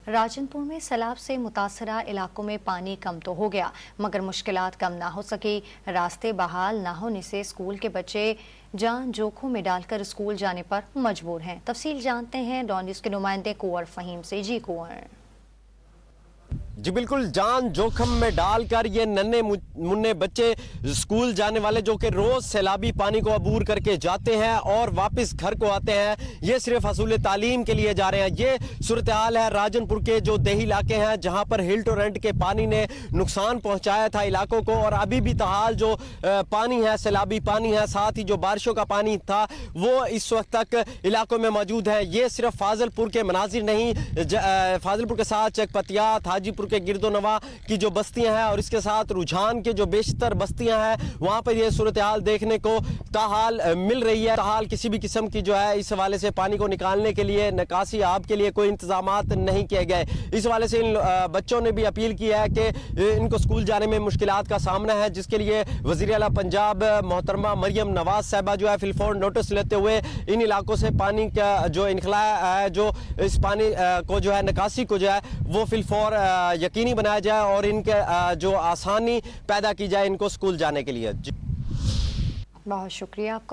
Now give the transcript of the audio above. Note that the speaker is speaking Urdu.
راجن پور میں سیلاب سے متاثرہ علاقوں میں پانی کم تو ہو گیا مگر مشکلات کم نہ ہو سکی۔ راستے بحال نہ ہونے سے اسکول کے بچے جان جوکھوں میں ڈال کر اسکول جانے پر مجبور ہیں۔ تفصیل جانتے ہیں ڈان نیوز کے نمائندے کنور فہیم سے۔ جی کنور۔ جی بالکل، جان جوخم میں ڈال کر یہ ننھے منھے بچے اسکول جانے والے جو کہ روز سیلابی پانی کو عبور کر کے جاتے ہیں اور واپس گھر کو آتے ہیں، یہ صرف حصول تعلیم کے لیے جا رہے ہیں۔ یہ صورتحال ہے راجن پور کے جو دیہی علاقے ہیں جہاں پر ہل ٹورنٹ کے پانی نے نقصان پہنچایا تھا علاقوں کو، اور ابھی بھی تاحال جو پانی ہے سیلابی پانی ہے، ساتھ ہی جو بارشوں کا پانی تھا وہ اس وقت تک علاقوں میں موجود ہے۔ یہ صرف فاضل پور کے مناظر نہیں، فاضل پور کے ساتھ چکپتیات، حاجی پور کے گرد و نواح کی جو بستیاں ہیں اور اس کے ساتھ رجحان کے جو بیشتر بستیاں ہیں وہاں پر یہ صورتحال دیکھنے کو تاحال مل رہی ہے۔ تاحال کسی بھی قسم کی جو ہے اس حوالے سے پانی کو نکالنے کے لیے، نکاسی آب کے لیے کوئی انتظامات نہیں کیے گئے۔ اس حوالے سے ان بچوں نے بھی اپیل کی ہے کہ ان کو اسکول جانے میں مشکلات کا سامنا ہے، جس کے لیے وزیر اعلیٰ پنجاب محترمہ مریم نواز صاحبہ جو ہے فی الفور نوٹس لیتے ہوئے ان علاقوں سے پانی کا جو انخلاء ہے، جو اس پانی کو جو ہے نکاسی کو جو ہے وہ فی الفور یقینی بنایا جائے اور ان کے جو آسانی پیدا کی جائے ان کو اسکول جانے کے لیے۔ بہت شکریہ آپ کا۔